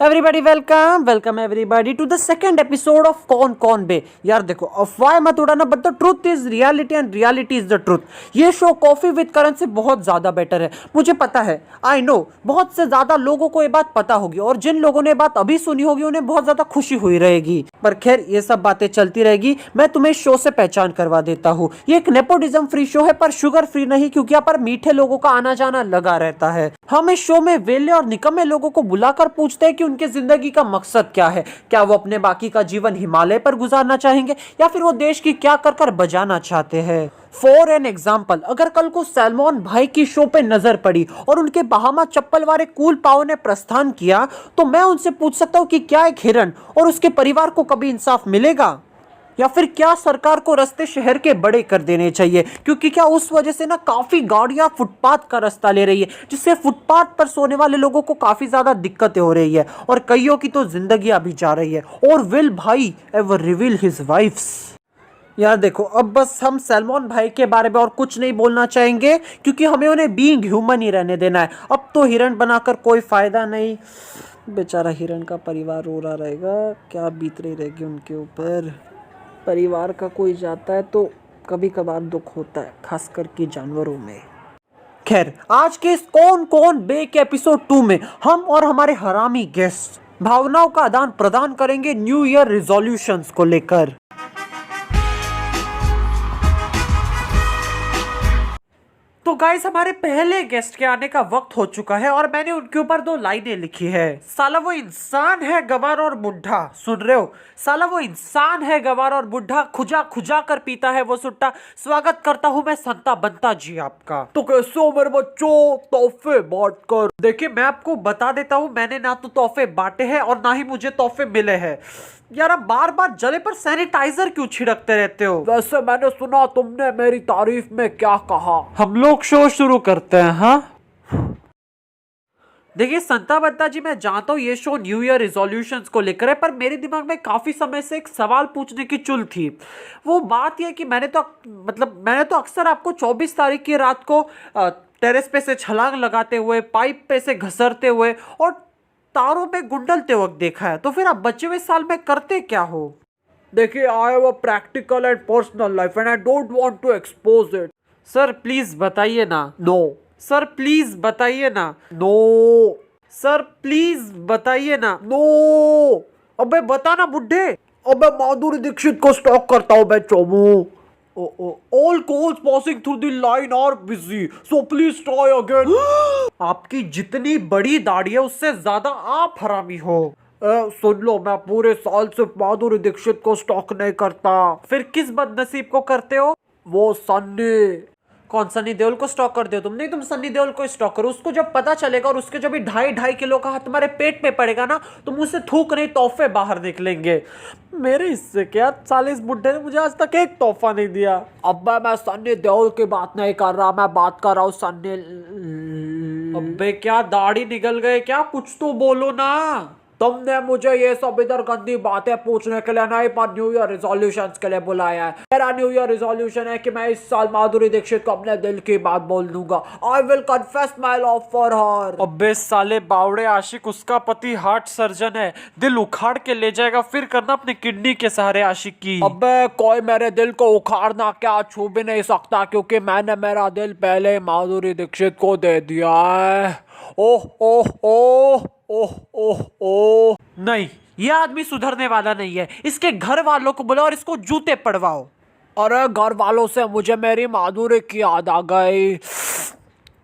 Everybody welcome welcome everybody to the second episode of कौन कौन बे। यार देखो, अफवाह मत उड़ाना, but the truth is reality and reality is the truth. ये शो कॉफी विद करण से बहुत ज्यादा बेटर है, मुझे पता है। आई नो बहुत से ज्यादा लोगों को ये बात पता होगी, और जिन लोगों ने बात अभी सुनी होगी उन्हें बहुत ज्यादा खुशी हुई रहेगी। पर खैर, ये सब बातें चलती रहेगी। मैं तुम्हें शो से पहचान करवा देता हूँ। ये एक नेपोटिज्म फ्री शो है, पर शुगर फ्री नहीं, क्योंकि यहाँ पर मीठे लोगों का आना जाना लगा रहता है। हम इस शो में वेले और निकम्मे लोगों को बुलाकर पूछते हैं कि उनके जिंदगी का मकसद क्या है। क्या वो अपने बाकी का जीवन हिमालय पर गुजारना चाहेंगे, या फिर वो देश की क्या कर बजाना चाहते हैं। फॉर एन एग्जाम्पल, अगर कल को सैलमोन भाई की शो पे नजर पड़ी और उनके बहामा चप्पल वाले कूल पाव ने प्रस्थान किया, तो मैं उनसे पूछ सकता हूँ कि क्या एक हिरन और उसके परिवार को कभी इंसाफ मिलेगा, या फिर क्या सरकार को रास्ते शहर के बड़े कर देने चाहिए, क्योंकि क्या उस वजह से ना काफी गाड़ियां फुटपाथ का रास्ता ले रही है, जिससे फुटपाथ पर सोने वाले लोगों को काफी ज्यादा दिक्कतें हो रही है, और कईयों की तो जिंदगी भी जा रही है। और विल भाई एवर रिवील हिज वाइफ्स। यार देखो, अब बस हम सैलमोन भाई के बारे में और कुछ नहीं बोलना चाहेंगे, क्योंकि हमें उन्हें बीइंग ह्यूमन ही रहने देना है। अब तो हिरन बनाकर कोई फायदा नहीं। बेचारा हिरन का परिवार रो रहा रहेगा, क्या बीत रही रहेगी उनके ऊपर। परिवार का कोई जाता है तो कभी कभार दुख होता है, खास करके जानवरों में। खैर, आज के इस कौन कौन बे के एपिसोड 2 में हम और हमारे हरामी गेस्ट भावनाओं का आदान प्रदान करेंगे न्यू ईयर रिजोल्यूशंस को लेकर। तो गाइस, हमारे पहले गेस्ट के आने का वक्त हो चुका है, और मैंने उनके ऊपर 2 लाइनें लिखी है। साला वो इंसान है गवार और बुढ़ा, सुन रहे हो? साला वो इंसान है गवार और बुढ़ा, खुजा खुजा कर पीता है वो सुट्टा। स्वागत करता हूं मैं संता बनता जी आपका। तो कैसे हो मेरे बच्चों, तोहफे बांट कर। देखिए, मैं आपको बता देता हूं, मैंने ना तो तोहफे बांटे हैं और ना ही मुझे तोहफे मिले हैं। यार, आप बार बार जले पर सैनिटाइजर क्यों छिड़कते रहते हो? वैसे मैंने सुना तुमने मेरी तारीफ में क्या कहा। हम लोग शो शुरू करते हैं। हाँ, देखिए संता बत्ता जी, मैं जानता हूँ ये शो न्यू ईयर रिजोल्यूशंस को लेकर है, पर मेरे दिमाग में काफी समय से एक सवाल पूछने की चुल थी। वो बात यह कि मैंने तो अक्सर आपको 24 तारीख की रात को टेरेस पे से छलांग लगाते हुए, पाइप पे से घसरते हुए और तारों में गुंडलते वक्त देखा है। तो फिर आप बचे हुए साल में करते क्या हो? देखिए, I have a practical and personal life and I don't want to expose it. Sir please बताइए ना। नो सर प्लीज बताइए ना। नो सर प्लीज बताइए ना। नो अबे बता ना बुड्ढे। अबे माधुरी दीक्षित को स्टॉक करता हूँ मैं Chomu. All calls passing through the line are busy, so please try again. आपकी जितनी बड़ी दाढ़ी है उससे ज्यादा आप हरामी हो। सुन लो, मैं पूरे साल से माधुरी दीक्षित को स्टॉक नहीं करता। फिर किस बदनसीब को करते हो? वो सन्नी। कौन सन्नी देओल को स्टॉक करते हो तुम? नहीं, तुम सन्नी देओल को स्टॉक करो। उसको जब पता चलेगा और उसके जब 2.5 किलो का हाथ तुम्हारे पेट में पड़ेगा ना, तो मुझसे थूक नहीं तोहफे बाहर निकलेंगे। मेरे हिस्से क्या? साले इस बुड्ढे ने मुझे आज तक एक तोहफा नहीं दिया। अब मैं सन्नी देओल की बात नहीं कर रहा, मैं बात कर रहा हूँ सन्नी। अबे क्या दाढ़ी निकल गए क्या? कुछ तो बोलो ना। तुमने मुझे ये सब इधर गंदी बातें पूछने के लिए नहीं, पर न्यू ईयर रिजोल्यूशंस के लिए बुलाया है। मेरा न्यू ईयर रिजोल्यूशन है कि मैं इस साल माधुरी दीक्षित को अपने दिल की बात बोल दूंगा। I will confess my love for her. अबे साले बावड़े आशिक, उसका पति हार्ट सर्जन है, दिल उखाड़ के ले जाएगा, फिर करना अपनी किडनी के सहारे आशिकी। अबे कोई मेरे दिल को उखाड़ना क्या छू भी नहीं सकता, क्योंकि मैंने मेरा दिल पहले माधुरी दीक्षित को दे दिया है। ओह ओह ओह ओह ओह ओह। नहीं, ये आदमी सुधरने वाला नहीं है। इसके घर वालों को बुलाओ और इसको जूते पड़वाओ। अरे घर वालों से मुझे मेरी माधुरी की याद आ गई।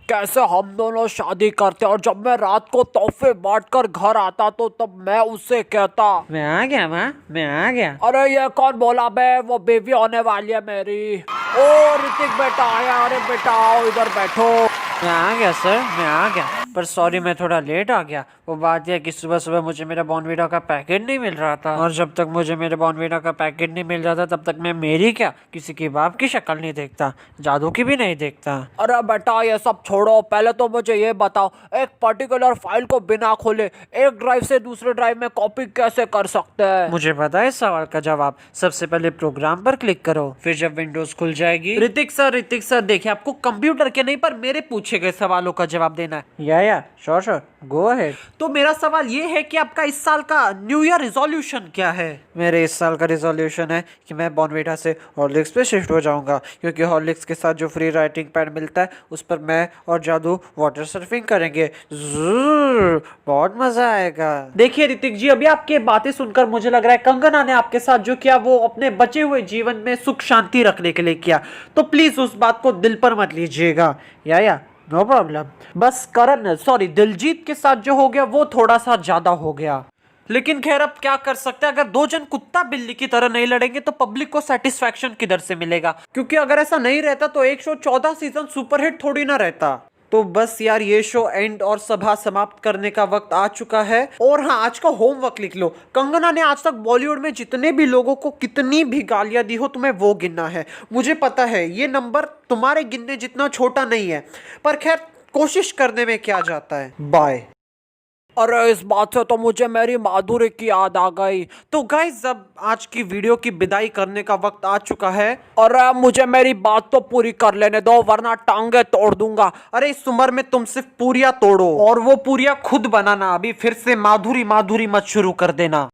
कैसे हम दोनों शादी करते, और जब मैं रात को तोहफे बांटकर घर आता तो तब मैं उससे कहता, मैं आ गया माँ, मैं आ गया। अरे ये कौन बोला बे? वो बेबी होने वाली है मेरी। ओ ऋतिक बेटा आया। अरे बेटा आओ इधर बैठो। मैं आ गया सर, मैं आ गया, पर सॉरी मैं थोड़ा लेट आ गया। वो बात यह कि सुबह सुबह मुझे मेरा बॉर्नवीटा का पैकेट नहीं मिल रहा था, और जब तक मुझे मेरे बॉर्नवीटा का पैकेट नहीं मिल रहा था तब तक मैं मेरी क्या किसी के बाप की शक्ल नहीं देखता, जादू की भी नहीं देखता। अरे बेटा ये सब छोड़ो, पहले तो मुझे ये बताओ, एक पर्टिकुलर फाइल को बिना खोले एक ड्राइव से दूसरे ड्राइव में कॉपी कैसे कर सकते हैं? मुझे पता है इस सवाल का जवाब। सबसे पहले प्रोग्राम पर क्लिक करो, फिर जब विंडोज खुल जाएगी। ऋतिक सर देखिए, आपको कंप्यूटर के नहीं पर मेरे पूछे गए सवालों का जवाब देना है। या श्योर गो अहेड। तो मेरा सवाल ये है कि आपका इस साल का न्यू ईयर रिजोल्यूशन क्या है? मेरे इस साल का रिजोल्यूशन है कि मैं बॉर्नवीटा से हॉर्लिक्स पे शिफ्ट हो जाऊंगा, क्योंकि हॉर्लिक्स के साथ जो फ्री राइटिंग पैड मिलता है उस पर मैं और जादू वाटर सर्फिंग करेंगे। बहुत मजा आएगा। देखिए ऋतिक जी, अभी आपकी बातें सुनकर मुझे लग रहा है कंगना ने आपके साथ जो किया वो अपने बचे हुए जीवन में सुख शांति रखने के लिए किया, तो प्लीज उस बात को दिल पर मत लीजिएगा। या नो प्रॉब्लम। बस करण सॉरी दिलजीत के साथ जो हो गया वो थोड़ा सा ज्यादा हो गया, लेकिन खैर अब क्या कर सकते हैं। अगर दो जन कुत्ता बिल्ली की तरह नहीं लड़ेंगे तो पब्लिक को सेटिस्फैक्शन किधर से मिलेगा? क्योंकि अगर ऐसा नहीं रहता तो एक शो 14 सीजन सुपरहिट थोड़ी ना रहता। तो बस यार ये शो एंड और सभा समाप्त करने का वक्त आ चुका है। और हाँ, आज का होमवर्क लिख लो। कंगना ने आज तक बॉलीवुड में जितने भी लोगों को कितनी भी गालियां दी हो तुम्हें वो गिनना है। मुझे पता है ये नंबर तुम्हारे गिनने जितना छोटा नहीं है, पर खैर कोशिश करने में क्या जाता है। बाय। अरे इस बात से तो मुझे मेरी माधुरी की याद आ गई। तो गाइस अब आज की वीडियो की विदाई करने का वक्त आ चुका है। अरे मुझे मेरी बात तो पूरी कर लेने दो वरना टांगे तोड़ दूंगा। अरे इस उम्र में तुम सिर्फ पूरियां तोड़ो और वो पूरियां खुद बनाना। अभी फिर से माधुरी माधुरी मत शुरू कर देना।